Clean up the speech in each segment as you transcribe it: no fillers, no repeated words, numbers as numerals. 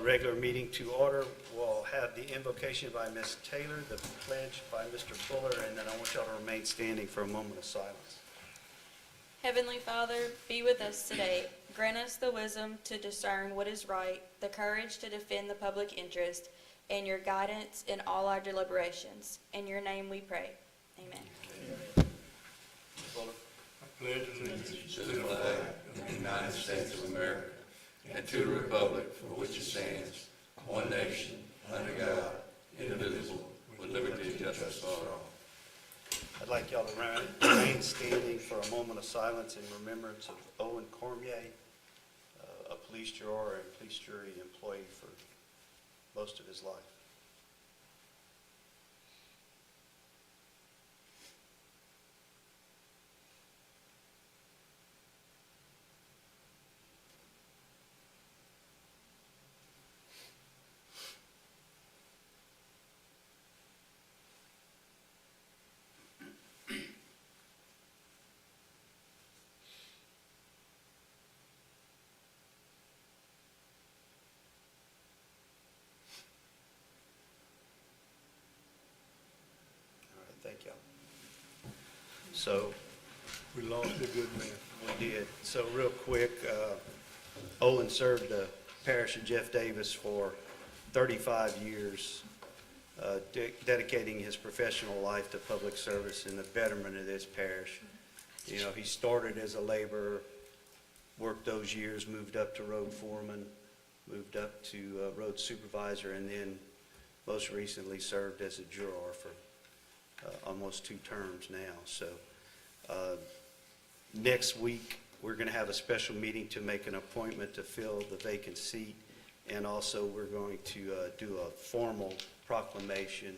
regular meeting to order. We'll have the invocation by Ms. Taylor, the pledge by Mr. Fuller, and then I want y'all to remain standing for a moment of silence. Heavenly Father, be with us today. Grant us the wisdom to discern what is right, the courage to defend the public interest, and your guidance in all our deliberations. In your name we pray. Amen. Fuller. I pledge allegiance to the flag of the United States of America and to the republic for which it stands, one nation, under God, indivisible, with liberty and justice for all. I'd like y'all to remain standing for a moment of silence in remembrance of Owen Cormier, a police juror and police jury employee for most of his life. Thank y'all. So We lost a good man. we did. So real quick, Owen served the parish of Jeff Davis for 35 years, dedicating his professional life to public service and the betterment of this parish. You know, he started as a laborer, worked those years, moved up to road foreman, moved up to road supervisor, and then most recently served as a juror for almost 2 terms now. So next week, we're going to have a special meeting to make an appointment to fill the vacant seat. And also, we're going to do a formal proclamation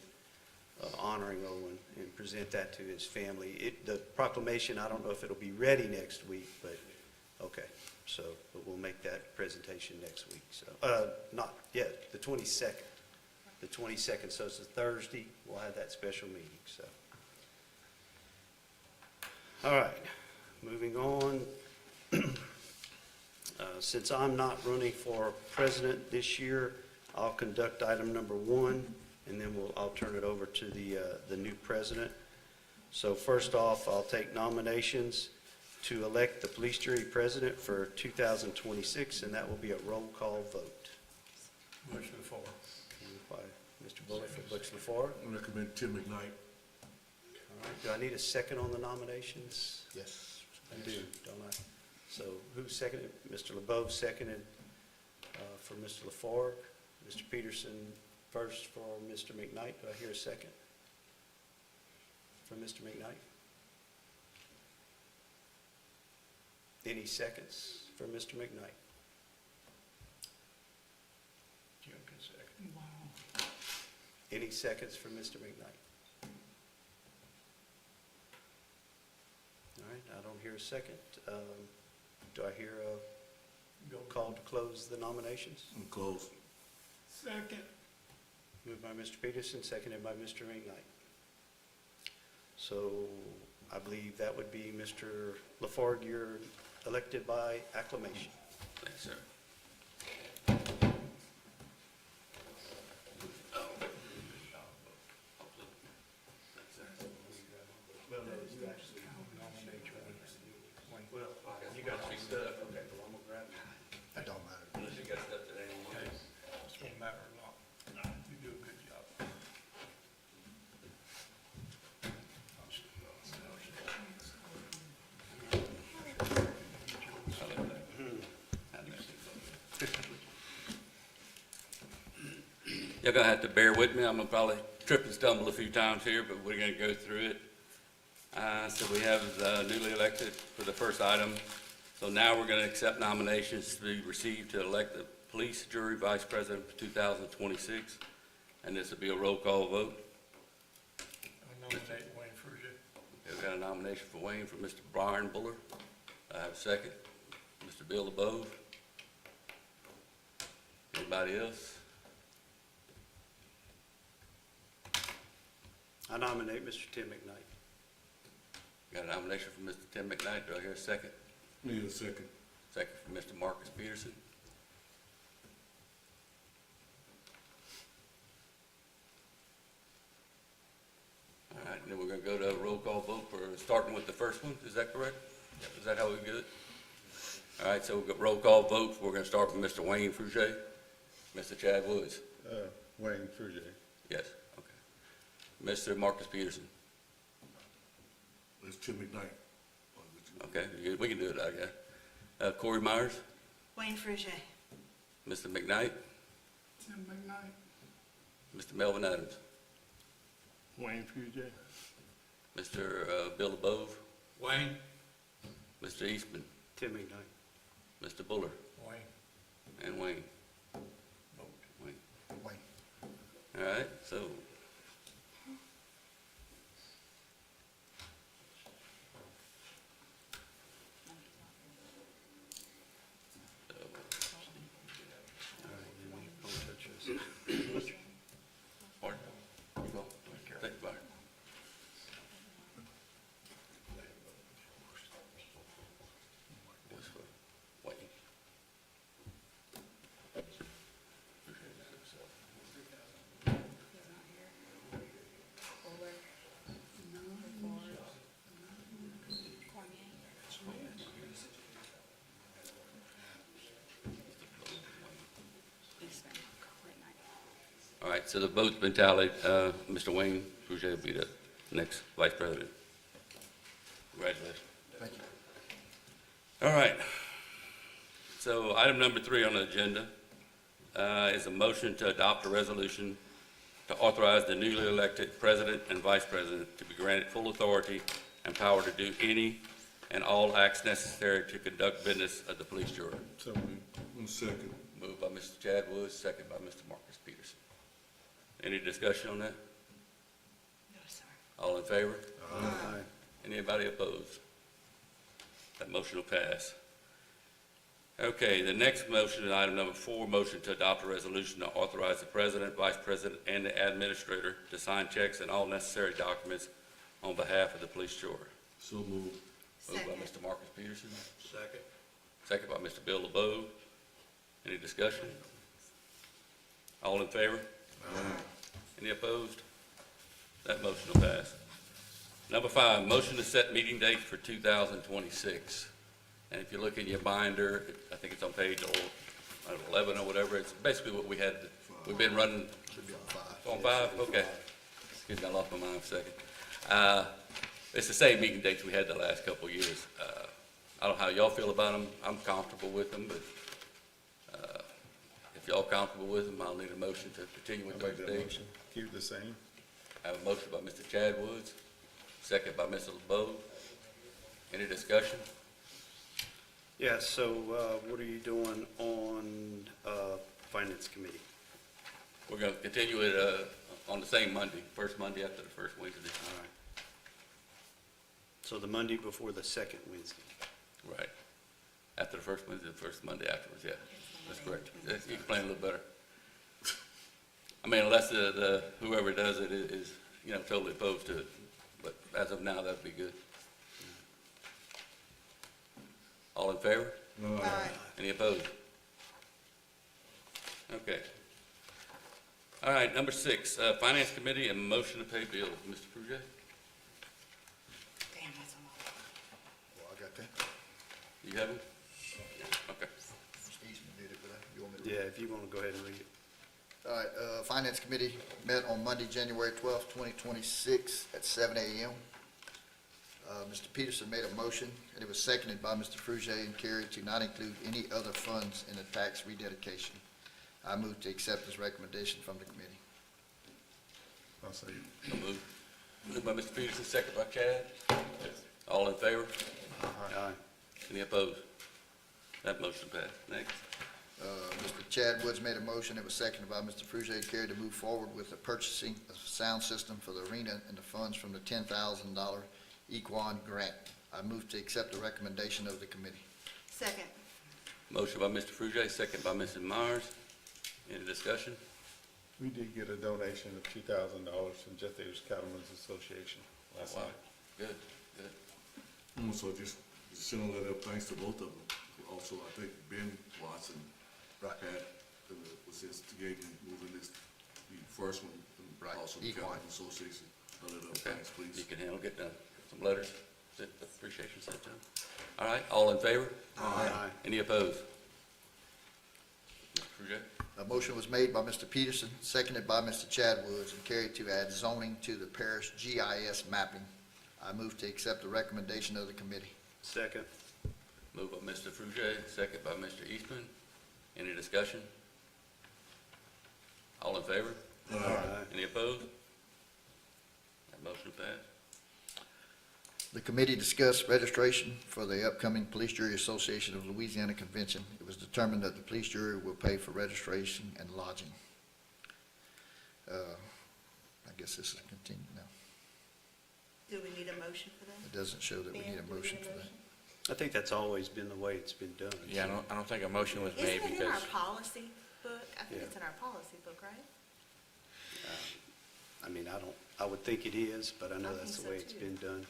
honoring Owen and present that to his family. The proclamation, I don't know if it'll be ready next week, but okay. So but we'll make that presentation next week. So not yet, the 22nd. The 22nd, so it's a Thursday, we'll have that special meeting, so. All right, moving on. Since I'm not running for president this year, I'll conduct item number 1, and then I'll turn it over to the new president. So first off, I'll take nominations to elect the police jury president for 2026, and that will be a roll call vote. Motion for. Moved by Mr. Buller for Butch LaForge. I recommend Tim McKnight. All right, do I need a second on the nominations? Yes. I do, don't I? So who seconded? Mr. LeBeau seconded for Mr. LaForge. Mr. Peterson first for Mr. McKnight. Do I hear a second for Mr. McKnight? Any seconds for Mr. McKnight? Jim can second. Any seconds for Mr. McKnight? All right, I don't hear a second. Do I hear a call to close the nominations? I'm close. Second. Moved by Mr. Peterson, seconded by Mr. McKnight. So I believe that would be Mr. LaForge, you're elected by acclamation. Thanks, sir. Well, no, you actually nominate your own. Well, you got some stuff, okay, well, I'm gonna grab it. That don't matter. Unless you got stuff that ain't on. It won't matter a lot. You do a good job. You're gonna have to bear with me. I'm gonna probably trip and stumble a few times here, but we're gonna go through it. So we have the newly elected for the first item. So now we're gonna accept nominations to be received to elect the police jury vice president for 2026. And this will be a roll call vote. I nominate Wayne Frusier. We've got a nomination for Wayne for Mr. Brian Buller. I have a second. Mr. Bill LeBeau. Anybody else? I nominate Mr. Tim McKnight. Got a nomination for Mr. Tim McKnight. Do I hear a second? Need a second. Second for Mr. Marcus Peterson. go to a roll call vote for, starting with the first one, is that correct? Is that how we do it? All right, so we've got roll call vote. We're gonna start with Mr. Wayne Fruget. Mr. Chad Woods? Wayne Fruget. Yes, okay. Mr. Marcus Peterson? It's Tim McKnight. Okay, we can do it, I guess. Corey Myers? Wayne Fruget. Mr. McKnight? Tim McKnight. Mr. Melvin Adams? Wayne Fruget. Mr. Bill LeBove? Wayne? Mr. Eastman? Tim McKnight. Mr. Buller? Wayne. And Wayne? Wayne. Wayne. All right, so. All right, then we don't touch this. Martin, you go. Take it back. What's for Wayne? All right, so the vote's been tallied. Mr. Wayne Fruget will be the next vice president. Congratulations. Thank you. All right. So item number 3 on the agenda is a motion to adopt a resolution to authorize the newly elected president and vice president to be granted full authority and power to do any and all acts necessary to conduct business of the police jury. So we, second. Moved by Mr. Chad Woods, second by Mr. Marcus Peterson. Any discussion on that? No, sir. All in favor? Aye. Anybody opposed? That motion will pass. Okay, the next motion is item number 4, motion to adopt a resolution to authorize the president, vice president, and the administrator to sign checks and all necessary documents on behalf of the police jury. So moved. Moved by Second. Mr. Marcus Peterson, Second. second by Mr. Bill LeBeau. Any discussion? All in favor? Any opposed? That motion will pass. Number 5, motion to set meeting dates for 2026. And if you look in your binder, I think it's on page 11 or whatever, it's basically what we had, we've been running. Should be on 5. On 5, okay. Excuse me, I lost my mind for a second. It's the same meeting dates we had the last couple of years. I don't know how y'all feel about them. I'm comfortable with them, but if y'all comfortable with them, I'll need a motion to continue with I'll those make that dates. motion. Keep it the same. I have a motion by Mr. Chad Woods, second by Mr. LeBeau. Any discussion? Yeah, so what are you doing on Finance Committee? We're going to continue it on the same Monday, first Monday after the first Wednesday. All right. So the Monday before the second Wednesday. Right. After the first Wednesday, the first Monday afterwards, yeah. That's correct. You can plan a little better. I mean, unless the whoever does it is, totally opposed to it. But as of now, that'd be good. All in favor? Aye. Any opposed? Okay. All right, number 6, Finance Committee and motion to pay bills. Mr. Fruget? Damn, that's a lot. Well, I got that. You have them? Okay. Mr. Eastman did it, but you want me to? Yeah, if you want to go ahead and read it. All right, Finance Committee met on Monday, January 12th, 2026 at 7 a.m. Mr. Peterson made a motion, and it was seconded by Mr. Fruget and carried to not include any other funds in the tax rededication. I move to accept this recommendation from the committee. I'll say. So moved. Moved by Mr. Peterson, second by Chad. All in favor? Aye. Any opposed? That motion passed. Next. Mr. Chad Woods made a motion, it was seconded by Mr. Fruget and carried to move forward with the purchasing of a sound system for the arena and the funds from the $10,000 Equan grant. I move to accept the recommendation of the committee. Second. Motion by Mr. Fruget, second by Mrs. Myers. Any discussion? We did get a donation of $2,000 from Jeff Davis Cattlemen's Association last Wow. night. Good, good. So just send a letter of thanks to both of them. Also, I think Ben Watson had, was instigating moving this, the first one, and Right, also the Equine. Cattlemen's Association. Spell it up, Okay. thanks, You please. can handle getting some letters, appreciation sent to them. All right, all in favor? Aye. Any opposed? Mr. Frugier? A motion was made by Mr. Peterson, seconded by Mr. Chad Woods, and carried to add zoning to the parish GIS mapping. I move to accept the recommendation of the committee. Second. Moved by Mr. Frugier, second by Mr. Eastman. Any discussion? All in favor? Aye. Any opposed? That motion passed. The committee discussed registration for the upcoming Police Jury Association of Louisiana Convention. It was determined that the police jury will pay for registration and lodging. I guess this is continued now. Do we need a motion for that? It doesn't show that we need Ben, a do we motion need a for that. motion? I think that's always been the way it's been done. Yeah, I don't think a motion was made Isn't it in our because, policy book? I think Yeah. it's in our policy book, right? I mean, I would think it is, but I know I that's think the so, way it's too. been done.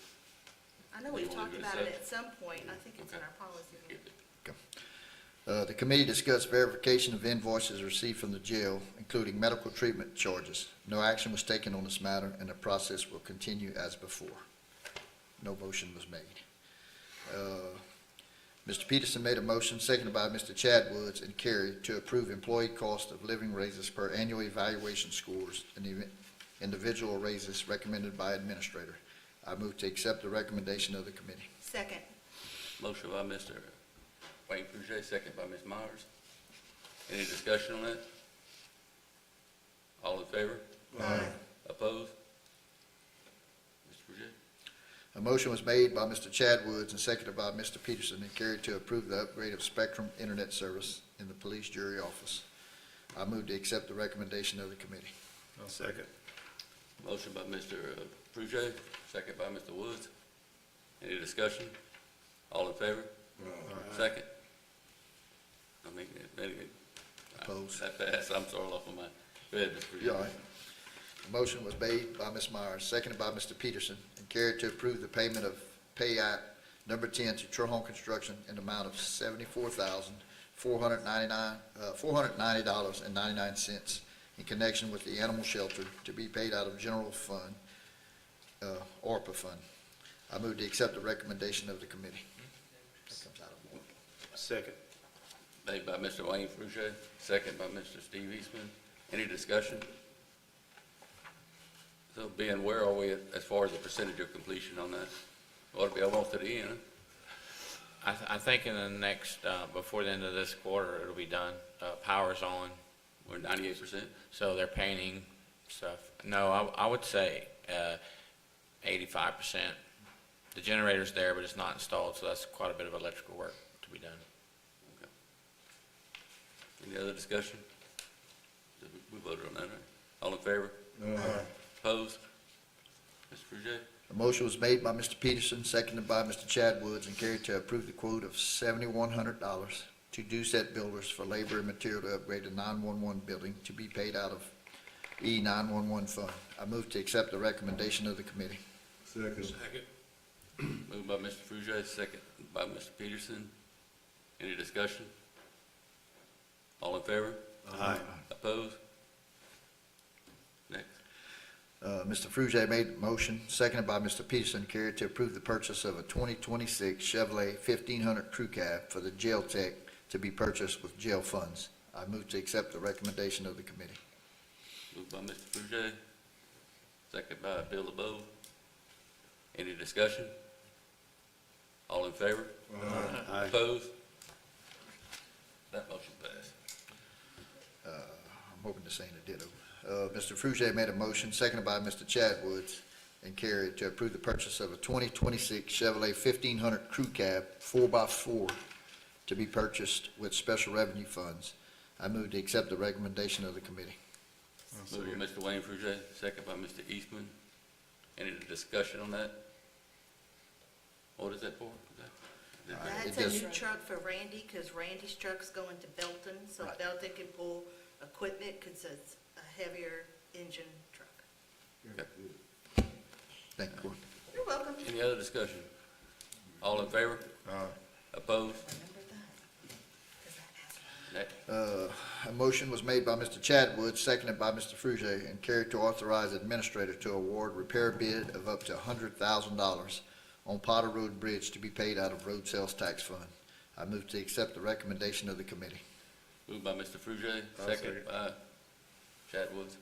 I know What do we've you want talked to do, about it Seth? at some point. I think it's in Okay. our policy book. The committee discussed verification of invoices received from the jail, including medical treatment charges. No action was taken on this matter, and the process will continue as before. No motion was made. Mr. Peterson made a motion, seconded by Mr. Chad Woods, and carried to approve employee cost of living raises per annual evaluation scores and individual raises recommended by administrator. I move to accept the recommendation of the committee. Second. Motion by Mr. Wayne Frugier, second by Ms. Myers. Any discussion on that? All in favor? Aye. Opposed? Mr. Frugier? A motion was made by Mr. Chad Woods and seconded by Mr. Peterson and carried to approve the upgrade of Spectrum Internet service in the police jury office. I move to accept the recommendation of the committee. Second. Motion by Mr. Frugier, second by Mr. Woods. Any discussion? All in favor? Second? I mean, Opposed? that passed, I'm sorry, off of my, go ahead, Mr. Frugier. You all right? The motion was made by Ms. Myers, seconded by Mr. Peterson, and carried to approve the payment of pay act number 10 to Trahome Construction in the amount of $74,490.99 in connection with the animal shelter to be paid out of general fund, ARPA fund. I move to accept the recommendation of the committee. That comes out of ARPA. Second. Made by Mr. Wayne Frugier, second by Mr. Steve Eastman. Any discussion? So Ben, where are we as far as the percentage of completion on that? Ought to be almost at the end, huh? I think in the next, before the end of this quarter, it'll be done. Power's on, We're 98%? so they're painting stuff. No, I would say 85%. The generator's there, but it's not installed, so that's quite a bit of electrical work to be done. Any other discussion? We voted on that, right? All in favor? Aye. Opposed? Mr. Frugier? A motion was made by Mr. Peterson, seconded by Mr. Chad Woods, and carried to approve the quote of $7,100 to Doucette Builders for labor and material to upgrade the 911 building to be paid out of E-911 fund. I move to accept the recommendation of the committee. Second. Moved by Mr. Frugier, second by Mr. Peterson. Any discussion? All in favor? Aye. Opposed? Next. Mr. Frugier made a motion, seconded by Mr. Peterson, carried to approve the purchase of a 2026 Chevrolet 1500 Crew Cab for the jail tech to be purchased with jail funds. I move to accept the recommendation of the committee. Moved by Mr. Frugier, second by Bill LeBeau. Any discussion? All in favor? Aye. Opposed? That motion passed. I'm hoping to say a ditto. Mr. Frugier made a motion, seconded by Mr. Chad Woods, and carried to approve the purchase of a 2026 Chevrolet 1500 Crew Cab 4x4 to be purchased with special revenue funds. I move to accept the recommendation of the committee. Moved by Mr. Wayne Frugier, second by Mr. Eastman. Any discussion on that? What is that for? That's It a just- new truck for Randy, because Randy's truck's going to Belton, so Right. Belton can pull equipment, because it's a heavier engine truck. Thank you, Court. You're welcome. Any other discussion? All in favor? Aye. Opposed? Remember that, 'cause that happened. A motion was made by Mr. Chadwood, seconded by Mr. Frugier, and carried to authorize administrator to award repair bid of up to $100,000 on Potter Road Bridge to be paid out of road sales tax fund. I move to accept the recommendation of the committee. Moved by Mr. Frugier, I'll second second. by Chad Woods.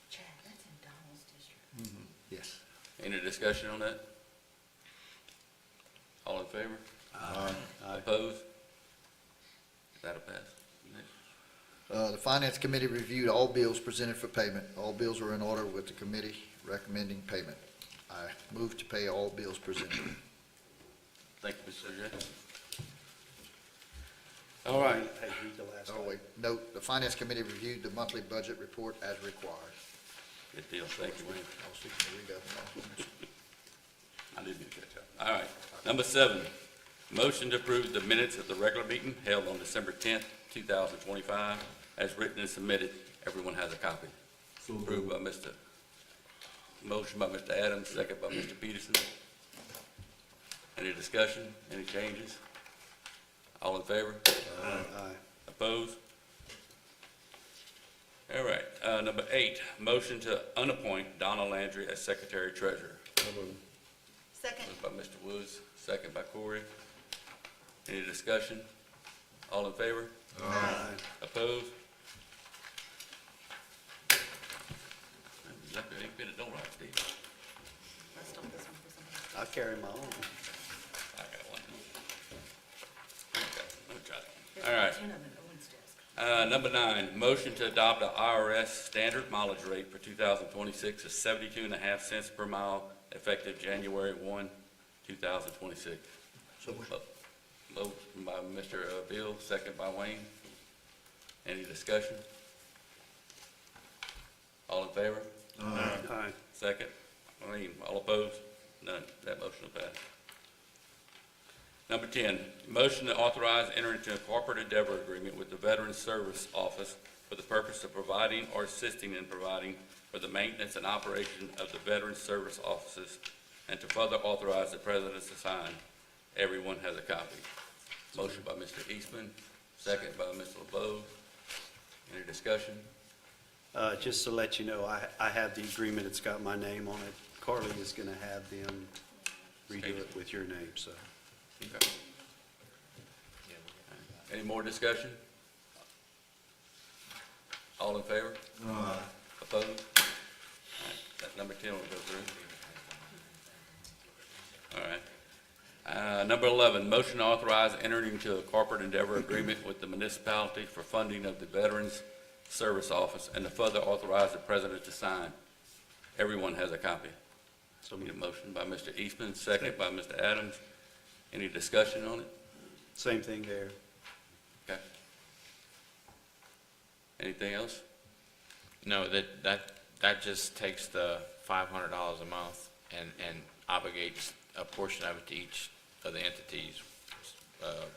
Chad, that's in Donald's district. Yes. Any discussion on that? All in favor? Aye. Opposed? That'll pass. Next. The Finance Committee reviewed all bills presented for payment. All bills are in order with the committee recommending payment. I move to pay all bills presented. Thank you, Mr. Frugier. All right. Hey, read the last Oh, one. wait, note, the Finance Committee reviewed the monthly budget report as required. Good deal. Thank you, Wayne. I was fixing to read that. I did need to catch up. All right. Number 7, motion to approve the minutes of the regular meeting held on December 10th, 2025, as written and submitted. Everyone has a copy. So Approved by motion by Mr. Adams, second by Mr. Peterson. Any discussion? Any changes? All in favor? Aye. Opposed? All right. Number 8, motion to unappoint Donna Landry as Secretary Treasurer. Second. Moved by Mr. Woods, second by Corey. Any discussion? All in favor? Aye. Opposed? Lucky ain't been it don't right, Steve. I stole this one for somebody. I'll carry my own. I got one. Okay, let me try it. All right. There's 10 of them at Owen's desk. Number 9, motion to adopt the IRS standard mileage rate for 2026 is 72.5 cents per mile, effective January 1, 2026. Motion by Mr. Bill, second by Wayne. Any discussion? All in favor? Aye. Second. Wayne, all opposed? None. That motion will pass. Number 10, motion to authorize entering into a corporate endeavor agreement with the Veterans Service Office for the purpose of providing or assisting in providing for the maintenance and operation of the Veterans Service Offices, and to further authorize the President to sign. Everyone has a copy. Motion by Mr. Eastman, second by Mr. LeBeau. Any discussion? Just to let you know, I have the agreement, it's got my name on it. Carly is going to have them redo it with your name, so. Okay. Any more discussion? All in favor? Opposed? All right, that number 10 will go through. All right. Number 11, motion to authorize entering into a corporate endeavor agreement with the municipality for funding of the Veterans Service Office, and to further authorize the President to sign. Everyone has a copy. So Need a motion by Mr. Eastman, second by Mr. Adams. Any discussion on it? same thing there. Okay. Anything else? No, that just takes the $500 a month and obligates a portion of it to each of the entities,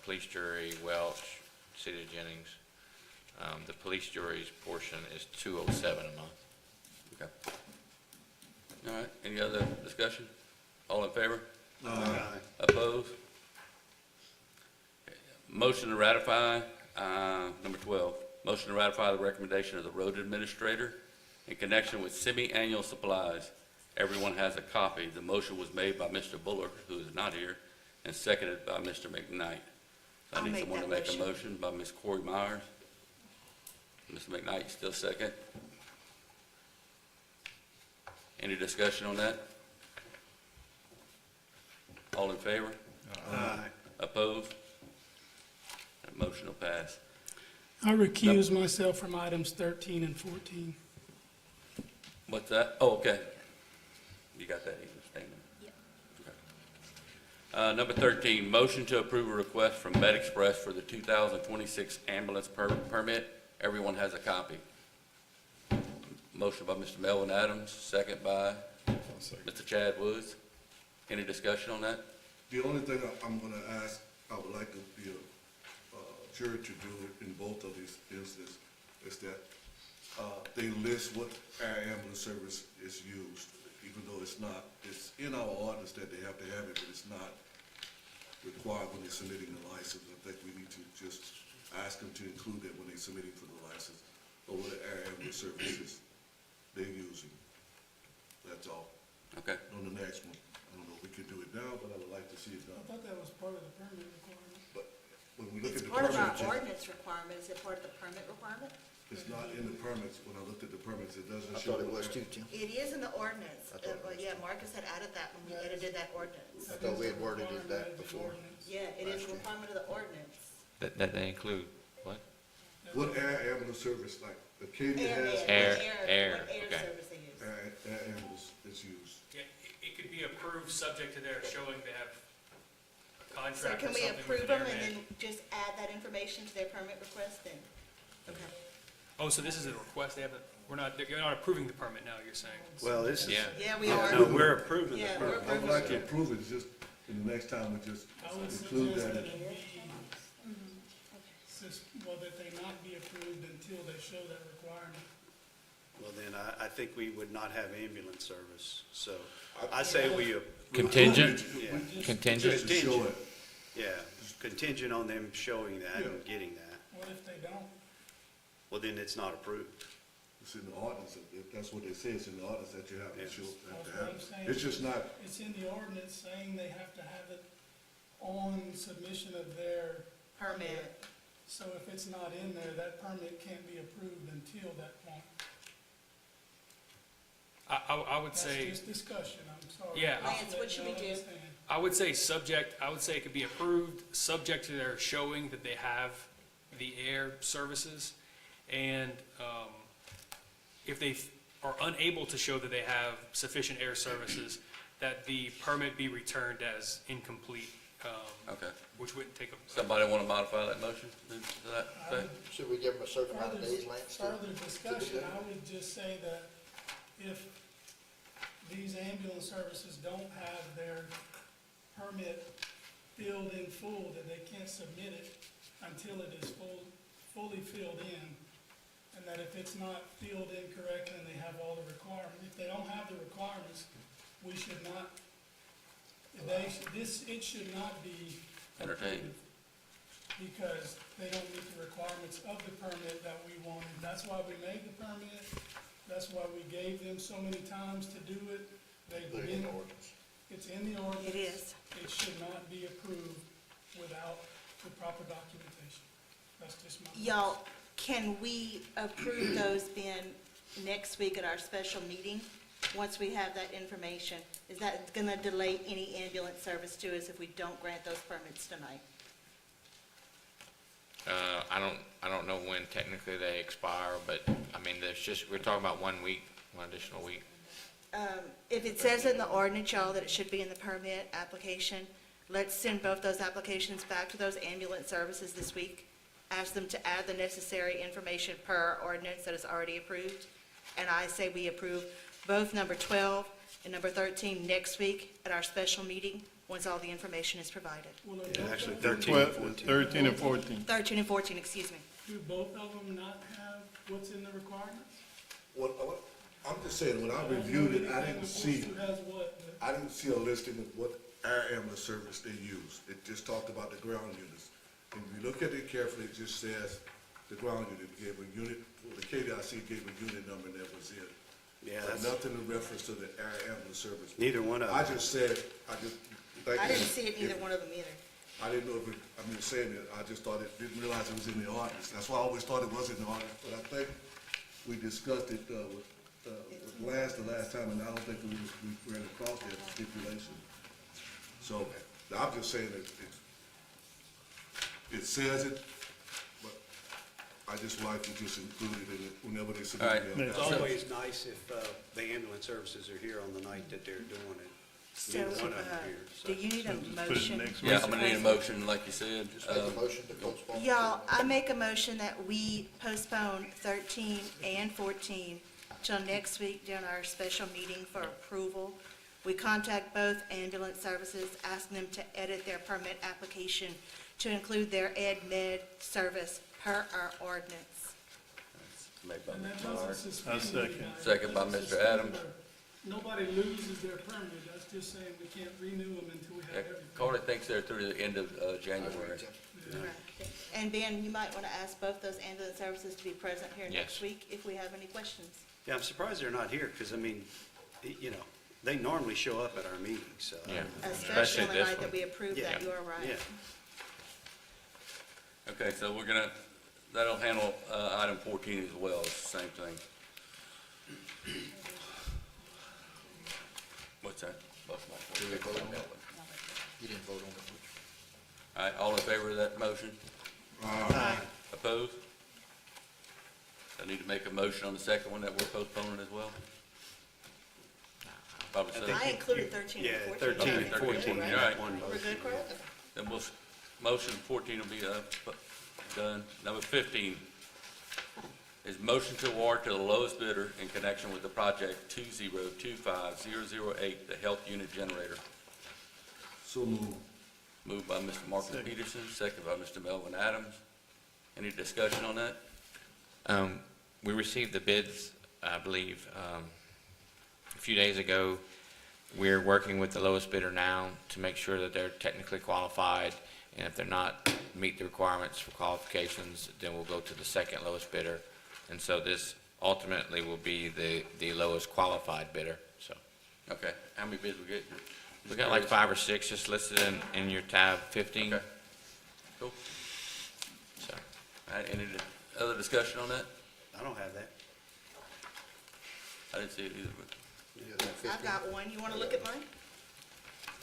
police jury, Welch, City of Jennings. The police jury's portion is $207 a month. Okay. All right, any other discussion? All in favor? Aye. Opposed? Motion to ratify, number 12, motion to ratify the recommendation of the road administrator in connection with semi-annual supplies. Everyone has a copy. The motion was made by Mr. Buller, who is not here, and seconded by Mr. McKnight. I I'll need make someone to that make a motion. motion by Ms. Corey Myers. Mr. McKnight, still second. Any discussion on that? All in favor? Aye. Opposed? That motion will pass. I recuse myself from items 13 and 14. What's that? Oh, okay. You got that, Ethan, statement? Okay. Number 13, motion to approve a request from MedExpress for the 2026 ambulance permit. Everyone has a copy. Motion by Mr. Melvin Adams, second by Mr. Chad Woods. Any discussion on that? The only thing I'm gonna ask, I would like the jury to do in both of these instances is that they list what air ambulance service is used, even though it's in our ordinance that they have to have it, but it's not required when they're submitting the license. I think we need to just I ask them to include that when they're submitting for the license, or what the air ambulance services they're using. That's all. Okay. On the next one, I don't know if we can do it now, but I would like to see it I done. thought that was part of the permit requirement. But when we look It's at the part of our permit, ordinance requirement. Is it part of the permit requirement? it's not in the permits. When I looked at the permits, it doesn't I show. thought it what was air- too, Tim. It is in the ordinance. I thought it Well, was yeah, Marcus had added that when we edited that ordinance. I thought we had worded it that before. Yeah, it is Last a year. requirement of the ordinance. That they include, what? What air ambulance service, like Acadia has, Air, What air okay. service they use. air ambulance is used. Yeah, it could be approved subject to their showing they have a So contract can or we something approve with an them and airman. then just add that information to their permit request then? Okay. Oh, so this is a request, they haven't, you're not approving the permit now, you're saying? Well, this is, Yeah. Yeah, we no, are. we're approving the Yeah, permit. we're I would like to approve it, just, in the next time, we just I would include suggest that. that it be, well, that they not be approved until they show that requirement. Well, then I think we would not have ambulance service, so I say we, Contingent? yeah, Contingent? Just to show it. yeah, contingent on them showing that and getting that. What if they don't? Well, then it's not approved. It's in the ordinance, if that's what they say, it's in the ordinance that you have to Yes. show, have to That's what have. I'm saying. It's just not, It's in the ordinance saying they have to have it on submission of their Permit. So if it's not in there, that permit can't be approved until that point. I would say, That's just discussion, I'm sorry. Yeah. Just Lance, what let should we y'all do? understand. I would say it could be approved, subject to their showing that they have the air services. And, if they are unable to show that they have sufficient air services, that the permit be returned as incomplete, Okay. which wouldn't take a. Somebody want to modify that motion to that effect? Should we give them a certain amount of Further- days, Lance? to- Further to discussion, do that? I would just say that if these ambulance services don't have their permit filled in full, that they can't submit it until it is fully filled in. And that if it's not filled in correctly and they have all the requirements, if they don't have the requirements, we should not, it should not be Entertained. because they don't meet the requirements of the permit that we wanted. That's why we made the permit, that's why we gave them so many times to do it. They've Put it in been, the ordinance. it's in the ordinance. It is. It should not be approved without the proper documentation. That's just my. Y'all, can we approve those then next week at our special meeting? Once we have that information, is that gonna delay any ambulance service to us if we don't grant those permits tonight? I don't know when technically they expire, but, I mean, we're talking about 1 week, one additional week. If it says in the ordinance, y'all, that it should be in the permit application, let's send both those applications back to those ambulance services this week. Ask them to add the necessary information per our ordinance that is already approved. And I say we approve both number 12 and number 13 next week at our special meeting, once all the information is provided. Will Yeah, both actually, of them- 13 and 14. 13 and 14. 13 and 14, excuse me. Do both of them not have what's in the requirements? I'm just saying, when I reviewed it, I didn't see, Who has what? but- I didn't see a listing of what air ambulance service they use. It just talked about the ground units. And if you look at it carefully, it just says the ground unit gave a unit, well, the KDIC gave a unit number and that was it. Yeah, But that's, nothing in reference to the air ambulance service. neither one of I them. just said, thank I you. didn't see it in either one of them either. I didn't know if it, I'm just saying it, I just thought didn't realize it was in the ordinance. That's why I always thought it was in the ordinance, but I think we discussed it, with the last time, and I don't think we ran across that stipulation. So, I'm just saying that it says it, but I just like to just include it in it whenever they submit All right. the It's application. always nice if the ambulance services are here on the night that they're doing it. So, Neither one of them here, so. do you need a motion? Yeah, I'm gonna need a motion, like you said. Just make a motion to postpone. Y'all, I make a motion that we postpone 13 and 14 till next week during our special meeting for approval. We contact both ambulance services, asking them to edit their permit application to include their med service per our ordinance. Made by And that Mr. doesn't Hart. suspend second. anything. Second by Doesn't Mr. suspend Adams. their- Nobody loses their permit, that's just saying we can't renew them until we have Yeah, everything. Carter thinks they're through the end of January. And Ben, you might want to ask both those ambulance services to be present here next Yes. week if we have any questions. Yeah, I'm surprised they're not here, because I mean, you know, they normally show up at our meetings, so. Yeah. Especially on the this night that one. we approve that, Yeah, you are right. yeah. Okay, so we're gonna, that'll handle, item 14 as well, it's the same thing. What's that? Did we vote on it? You didn't vote on it. All right, all in favor of that motion? Opposed? I need to make a motion on the second one that we're postponing as well? Probably so. I included 13 Yeah, and 14. 13 and Okay, 14, right. in that one We're motion. good, Carl? Then we'll, motion 14 will be, done. Number 15 is motion to award to the lowest bidder in connection with the project 2025008, the health unit generator. So move. Moved by Mr. Marcus Peterson, second by Mr. Melvin Adams. Any discussion on that? We received the bids, I believe, a few days ago. We're working with the lowest bidder now to make sure that they're technically qualified, and if they're not meet the requirements for qualifications, then we'll go to the second lowest bidder. And so this ultimately will be the lowest qualified bidder, so. Okay, how many bids we get? We got like 5 or 6 just listed in your tab 15. Okay, cool. So, All right, any other discussion on that? I don't have that. I didn't see it either, but, I've got one. You want to look at mine?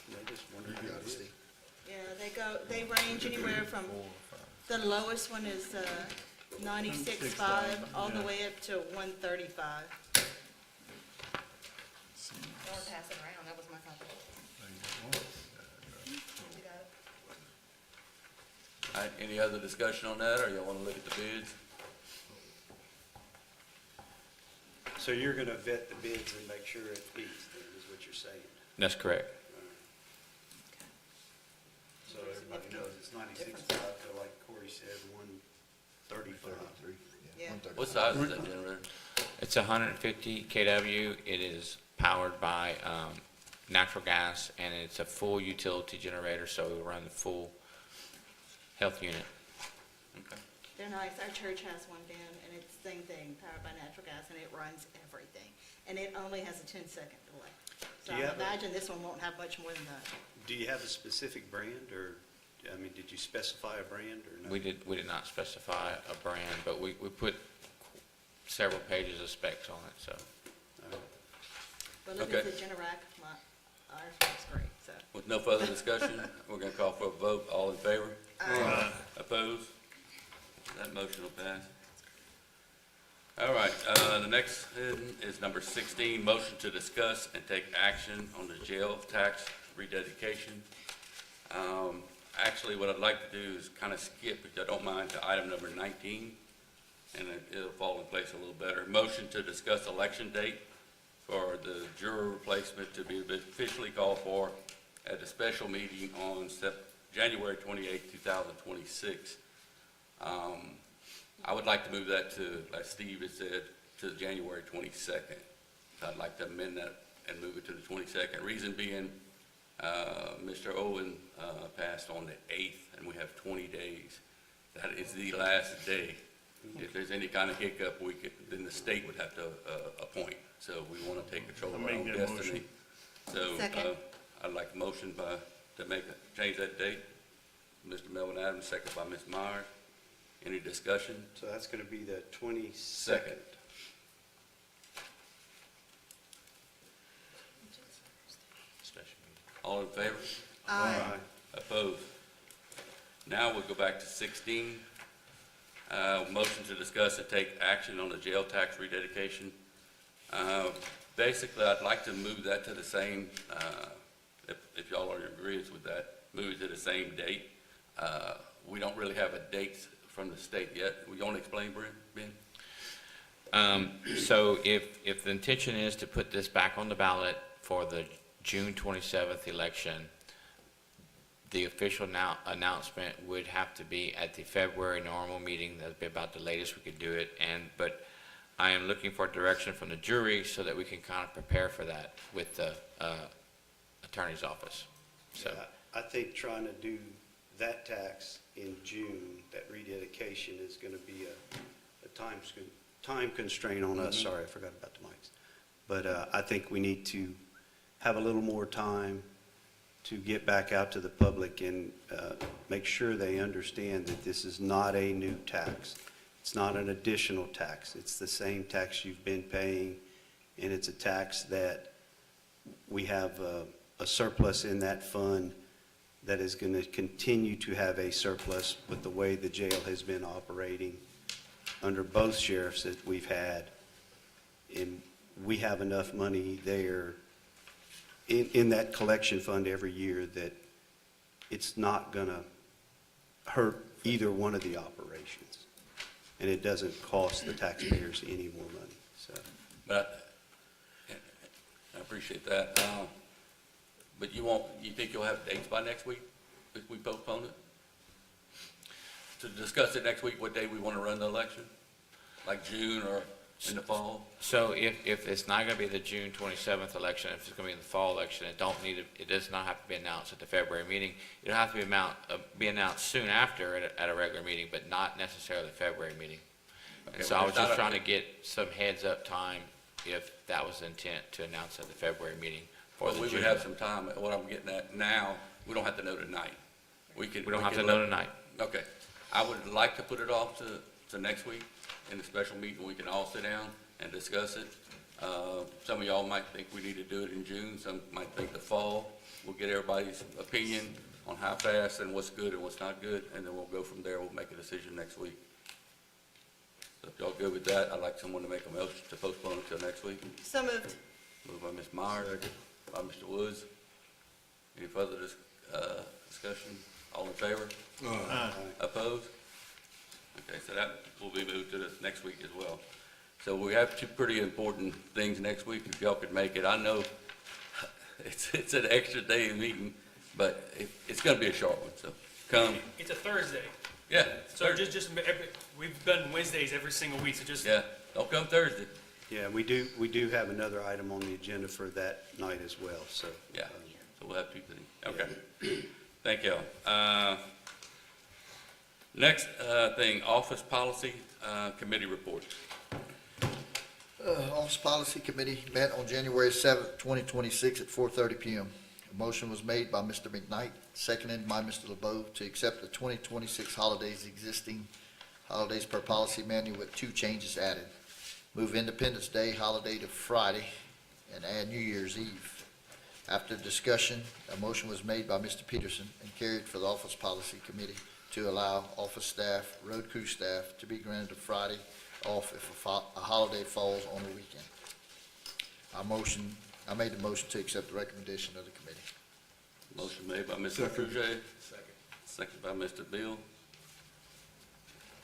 They just wondered You who got it it, is. Steve. Yeah, they range anywhere from, the lowest one is 96.5 all the way up to 135. I'll pass it around. That was my copy. You got it? all right, any other discussion on that, or y'all want to look at the bids? So you're gonna vet the bids and make sure it meets, then, is what you're saying? that's correct. So everybody knows it's 96.5 to, like Corey said, 135. 33, Yeah. 133. What size is that generator? It's 150 kW. It is powered by natural gas, and it's a full utility generator, so we run the full health unit. Okay. They're nice. Our church has one, Ben, and it's the same thing, powered by natural gas, and it runs everything. And it only has a 10-second delay. So Do you I have a- imagine this one won't have much more than that. Do you have a specific brand, or, I mean, did you specify a brand, or no? We did not specify a brand, but we put several pages of specs on it, so. All right. But looking at Okay. the Generac, ours works great, so. With no further discussion, we're gonna call for a vote. All in favor? Opposed? That motion will pass. All right, the next item is number 16, motion to discuss and take action on the jail tax rededication. Actually, what I'd like to do is kind of skip, if I don't mind, to item number 19, and it'll fall in place a little better. Motion to discuss election date for the juror replacement to be officially called for at a special meeting on January 28, 2026. I would like to move that to, like Steve has said, to January 22nd. I'd like to amend that and move it to the 22nd. Reason being, Mr. Owen passed on the 8th, and we have 20 days. That is the last day. If there's any kind of hiccup, then the state would have to appoint. So we want to take control of our own destiny. So Second. I'd like a motion change that date. Mr. Melvin Adams, second by Ms. Myers. Any discussion? So that's gonna be the 22nd. Second. Special meeting. All in favor? Aye. Opposed? Now we'll go back to 16. Motion to discuss and take action on the jail tax rededication. Basically, I'd like to move that to the same, if y'all are in agreement with that, move it to the same date. We don't really have a date from the state yet. Will you want to explain, Ben? So if the intention is to put this back on the ballot for the June 27th election, the official announcement would have to be at the February normal meeting. That'd be about the latest we could do it. But I am looking for direction from the jury so that we can kind of prepare for that with the attorney's office. So, Yeah, I think trying to do that tax in June, that rededication is going to be a time constraint on us. Sorry, I forgot about the mics. But I think we need to have a little more time to get back out to the public and make sure they understand that this is not a new tax. It's not an additional tax. It's the same tax you've been paying, and it's a tax that we have a surplus in that fund that is going to continue to have a surplus with the way the jail has been operating under both sheriffs that we've had. And we have enough money there in that collection fund every year that it's not going to hurt either one of the operations. And it doesn't cost the taxpayers any more money, so. But I appreciate that. But you think you'll have dates by next week if we postpone it? To discuss it next week, what day we want to run the election? Like June or in the fall? So if it's not gonna be the June 27th election, if it's gonna be in the fall election, it does not have to be announced at the February meeting. It'll have to be announced soon after at a regular meeting, but not necessarily the February meeting. Okay, And so well, I was it's not just a- trying to get some heads up time if that was the intent to announce at the February meeting for Well, the we June. would have some time. What I'm getting at now, we don't have to know tonight. We We don't have to know tonight. Okay. I would like to put it off to next week in the special meeting. We can all sit down and discuss it. Some of y'all might think we need to do it in June. Some might think the fall. We'll get everybody's opinion on how fast and what's good and what's not good, and then we'll go from there. We'll make a decision next week. So if y'all good with that, I'd like someone to make a motion to postpone it till next week. So moved. Moved by Ms. Myers, by Mr. Woods. Any further discussion? All in favor? Opposed? Okay, so that will be moved to the next week as well. So we have two pretty important things next week, if y'all could make it. I know it's an extra day of meeting, but it's gonna be a short one, so come. It's a Thursday, Yeah, so we've done Wednesdays every single week, so just. yeah, don't come Thursday. Yeah, we do have another item on the agenda for that night as well, so. Yeah, so we'll have two things. Okay. Thank y'all. Next thing, Office Policy Committee report. Office Policy Committee met on January 7th, 2026 at 4:30 PM. A motion was made by Mr. McKnight, seconded by Mr. LeBeau to accept the 2026 existing holidays per policy manual with two changes added. Move Independence Day holiday to Friday and add New Year's Eve. After discussion, a motion was made by Mr. Peterson and carried for the Office Policy Committee to allow office staff, road crew staff to be granted a Friday off if a holiday falls on a weekend. I made the motion to accept the recommendation of the committee. Motion made by Mr. Second. Frugier. Second by Mr. Bill.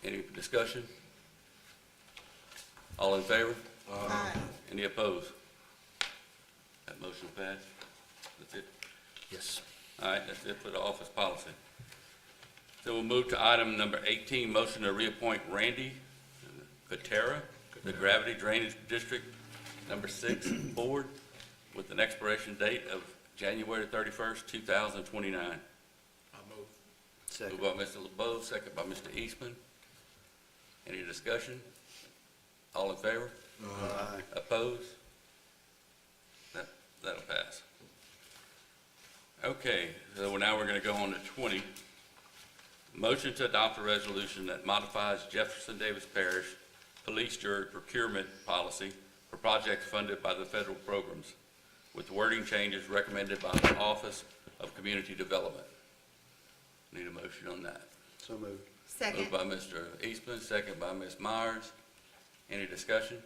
Any discussion? All in favor? Aye. Any opposed? That motion passed. That's it. Yes. All right, that's it for the office policy. So we'll move to item number 18, motion to reappoint Randy Patera, the Gravity Drainage District number 6 Board, with an expiration date of January 31st, 2029. Second. Moved by Mr. LeBeau, second by Mr. Eastman. Any discussion? All in favor? Aye. Opposed? That'll pass. Okay, so now we're going to go on to 20. Motion to adopt a resolution that modifies Jefferson Davis Parish Police Jury Procurement Policy for projects funded by the federal programs, with wording changes recommended by the Office of Community Development. Need a motion on that. So moved. Second. Moved by Mr. Eastman, second by Ms. Myers. Any discussion?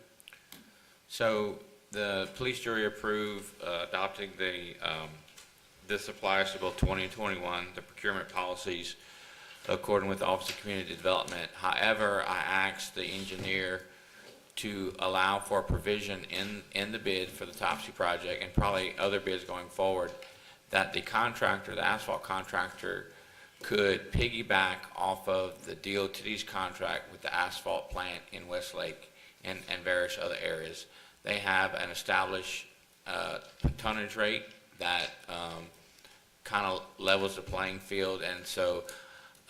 So the police jury approved adopting this applies to both 2021, the procurement policies according with the Office of Community Development. However, I asked the engineer to allow for a provision in the bid for the Topsy project and probably other bids going forward, that the contractor, the asphalt contractor, could piggyback off of the DOT's contract with the asphalt plant in Westlake and various other areas. They have an established tonnage rate that kind of levels the playing field, and so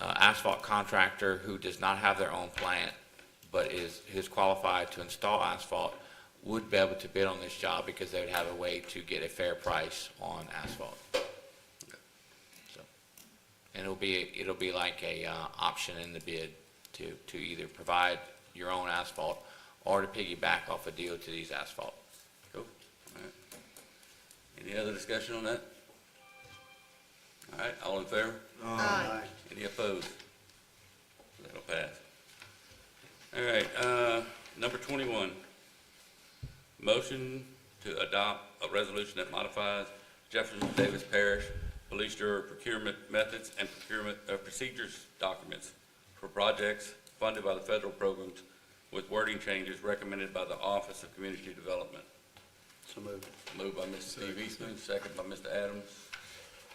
asphalt contractor who does not have their own plant but is qualified to install asphalt would be able to bid on this job because they would have a way to get a fair price on asphalt. So, and it'll be like a option in the bid to either provide your own asphalt or to piggyback off a DOT's asphalt. Cool. All right. Any other discussion on that? All right, all in favor? Aye. Any opposed? That'll pass. All right, number 21. Motion to adopt a resolution that modifies Jefferson Davis Parish Police Bureau procurement methods and procurement procedures documents for projects funded by the federal programs with wording changes recommended by the Office of Community Development. So moved. Moved by Mr. Steve Eastman, second by Mr. Adams.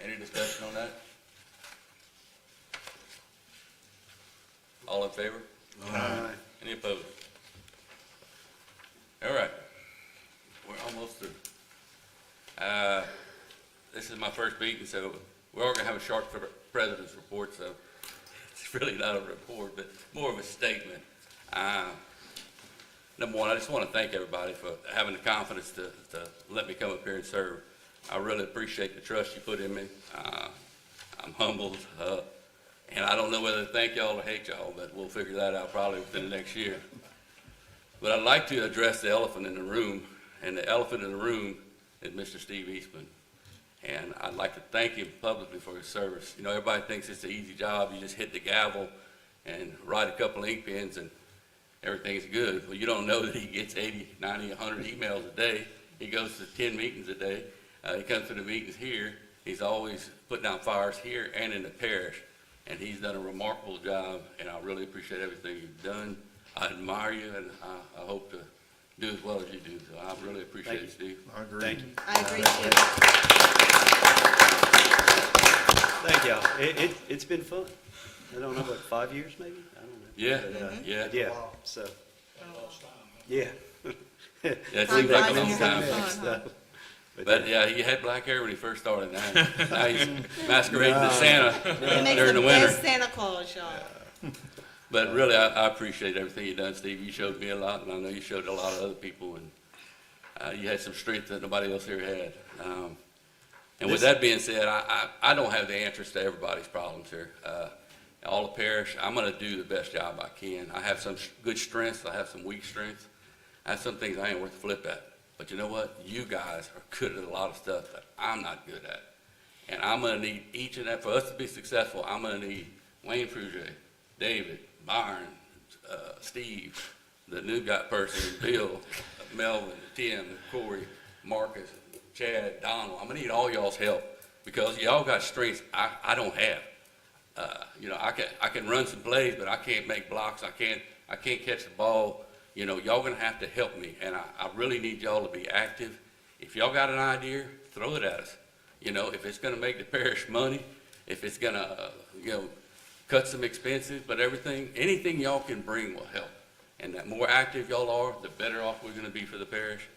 Any discussion on that? All in favor? Aye. Any opposed? All right, we're almost through. This is my first meeting, so we're all gonna have a short president's report, so it's really not a report, but more of a statement. Number one, I just want to thank everybody for having the confidence to let me come up here and serve. I really appreciate the trust you put in me. I'm humbled, and I don't know whether to thank y'all or hate y'all, but we'll figure that out probably within the next year. But I'd like to address the elephant in the room, and the elephant in the room is Mr. Steve Eastman. And I'd like to thank him publicly for his service. You know, everybody thinks it's an easy job. You just hit the gavel and write a couple ink pens and everything's good. Well, you don't know that he gets 80, 90, 100 emails a day. He goes to 10 meetings a day. He comes to the meetings here. He's always putting out fires here and in the parish. And he's done a remarkable job, and I really appreciate everything you've done. I admire you, and I hope to do as well as you do. So I really appreciate it, Steve. I agree. Thank you. I agree too. Thank y'all. It's been fun. I don't know, what, 5 years maybe? I don't know. Yeah, But, yeah. Yeah, so, yeah. Yeah, it Time seems like a flies when long you're time. having fun, huh? But yeah, he had black hair when he first started. Now he's masquerading as Santa He makes during the the winter. best Santa Claus, y'all. But really, I appreciate everything you've done, Steve. You showed me a lot, and I know you showed a lot of other people, and you had some strength that nobody else here had. And with that being said, I don't have the answers to everybody's problems here. All the parish, I'm gonna do the best job I can. I have some good strengths, I have some weak strengths. I have some things I ain't worth a flip at. But you know what? You guys are good at a lot of stuff that I'm not good at. And I'm gonna need each and every, for us to be successful, I'm gonna need Wayne Frugier, David, Byron, Steve, the new guy person, Bill, Melvin, Tim, Corey, Marcus, Chad, Donald. I'm gonna need all y'all's help because y'all got strengths I don't have. You know, I can run some plays, but I can't make blocks. I can't catch the ball. You know, y'all gonna have to help me, and I really need y'all to be active. If y'all got an idea, throw it at us. You know, if it's gonna make the parish money, if it's gonna, you know, cut some expenses, but anything y'all can bring will help. And the more active y'all are, the better off we're gonna be for the parish.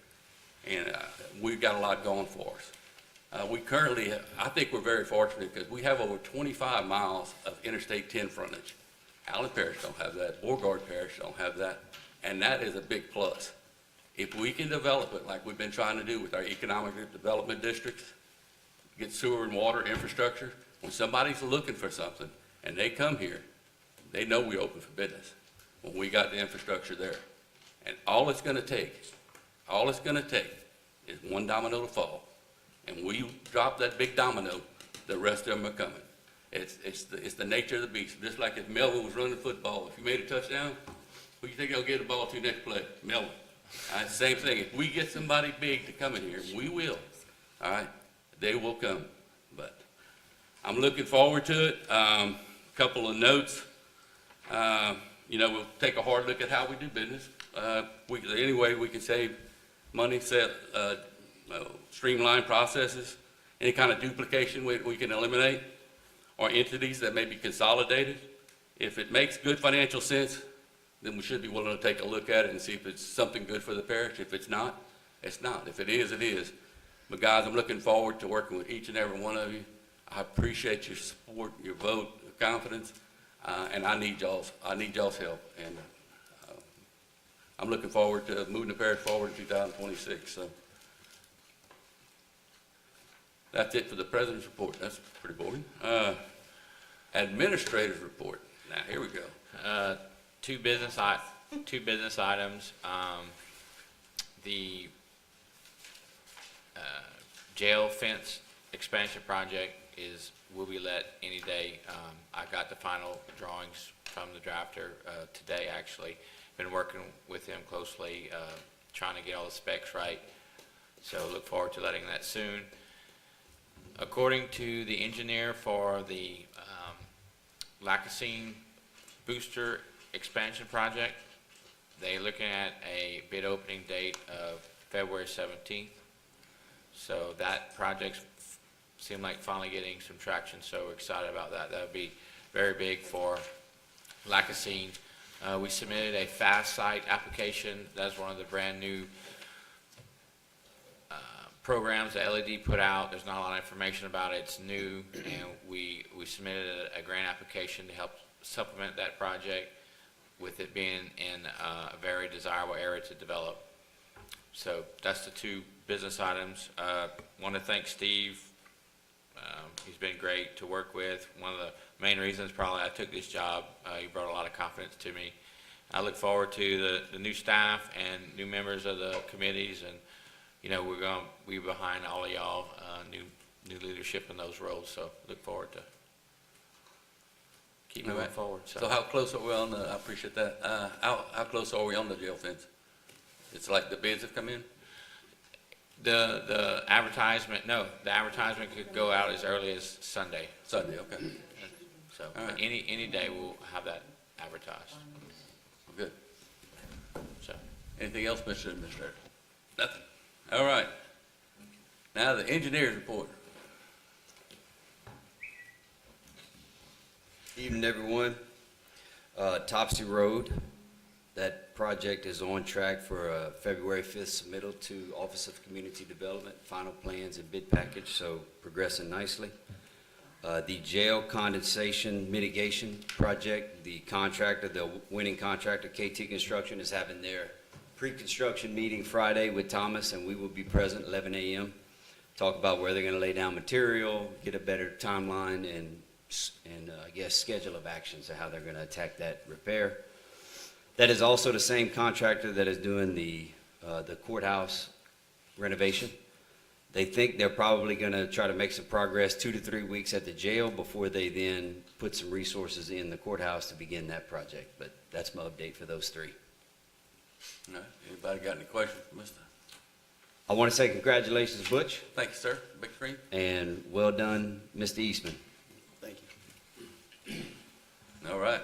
And we've got a lot going for us. We currently, I think we're very fortunate because we have over 25 miles of Interstate 10 frontage. Allen Parish don't have that, Beauregard Parish don't have that, and that is a big plus. If we can develop it like we've been trying to do with our economic development districts, get sewer and water infrastructure, when somebody's looking for something and they come here, they know we're open for business when we got the infrastructure there. And all it's gonna take is one domino to fall. And we drop that big domino, the rest of them are coming. It's the nature of the beast. Just like if Melvin was running football, if you made a touchdown, who you think he'll get the ball to next play? Melvin. All right, same thing. If we get somebody big to come in here, we will. All right, they will come. But I'm looking forward to it. Couple of notes. You know, we'll take a hard look at how we do business. Any way we can save money, streamline processes, any kind of duplication we can eliminate, or entities that may be consolidated. If it makes good financial sense, then we should be willing to take a look at it and see if it's something good for the parish. If it's not, it's not. If it is, it is. But guys, I'm looking forward to working with each and every one of you. I appreciate your support, your vote of confidence, and I need y'all's help. And I'm looking forward to moving the parish forward in 2026, so. That's it for the president's report. That's pretty boring. Administrator's report. Now, here we go. Two business items. The jail fence expansion project will be let any day. I got the final drawings from the drafter today, actually. Been working with him closely, trying to get all the specs right. So look forward to letting that soon. According to the engineer for the Lacassine Booster Expansion Project, they're looking at a bid opening date of February 17th. So that project seemed like finally getting some traction, so we're excited about that. That would be very big for Lacassine. We submitted a fast site application. That's one of the brand new programs that LED put out. There's not a lot of information about it. It's new, and we submitted a grant application to help supplement that project with it being in a very desirable area to develop. So that's the two business items. Want to thank Steve. He's been great to work with. One of the main reasons probably I took this job. He brought a lot of confidence to me. I look forward to the new staff and new members of the committees, and you know, we're going to be behind all of y'all, new leadership in those roles, so look forward to keep moving forward. So how close are we on the, I appreciate that. How close are we on the jail fence? It's like the bids have come in? The advertisement, no, the advertisement could go out as early as Sunday. Sunday, okay. So All right. any day we'll have that advertised. Good. So Anything else, Mr. Administrator? Nothing. All right. Now the engineer's report. Evening, everyone. Topsy Road, that project is on track for a February 5th submittal to Office of Community Development, final plans and bid package, so progressing nicely. The jail condensation mitigation project, the contractor, the winning contractor, KT Construction, is having their pre-construction meeting Friday with Thomas, and we will be present 11 a.m. Talk about where they're going to lay down material, get a better timeline, and I guess schedule of actions of how they're going to attack that repair. That is also the same contractor that is doing the courthouse renovation. They think they're probably going to try to make some progress 2 to 3 weeks at the jail before they then put some resources in the courthouse to begin that project. But that's my update for those three. All right. Anybody got any questions for Mr.? I want to say congratulations, Butch, Thank you, sir. Big screen. and well done, Mr. Eastman. Thank you. All right.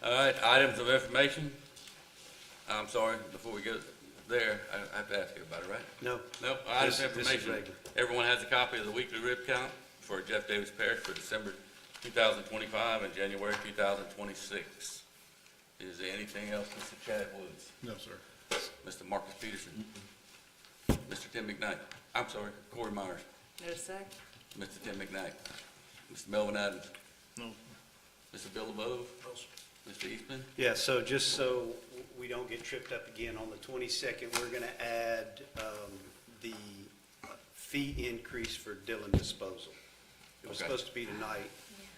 All right, items of information. I'm sorry, before we go there, I have to ask you about it, right? No, Nope, items This- of this is information. regular. Everyone has a copy of the weekly rib count for Jeff Davis Parish for December 2025 and January 2026. Is there anything else, Mr. Chad Woods? No, sir. Mr. Marcus Peterson? Mr. Tim McKnight? I'm sorry, Corey Myers? No, sir. Mr. Tim McKnight? Mr. Melvin Adams? No. Mr. Bill LeBeau? Mr. Eastman? yeah, so just so we don't get tripped up again, on the 22nd, we're going to add the fee increase for Dillon Disposal. It was Okay. supposed to be tonight.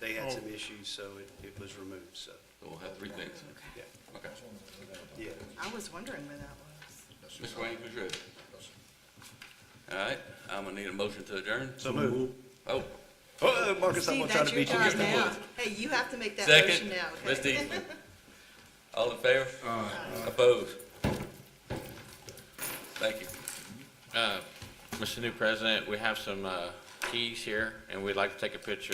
They had some issues, so it was removed, so, So we'll have three things. yeah. Okay. Yeah. I was wondering where that was. Mr. Wayne, who's ready? All right, I'm gonna need a motion to adjourn. So move. Oh, Marcus, I'm Steve, gonna try that's to your beat you. job Mr. now. Woods. Hey, you have to make that second, motion now, okay? Mr. Eastman. All in favor? Opposed? Thank you. Mr. New President, we have some keys here, and we'd like to take a picture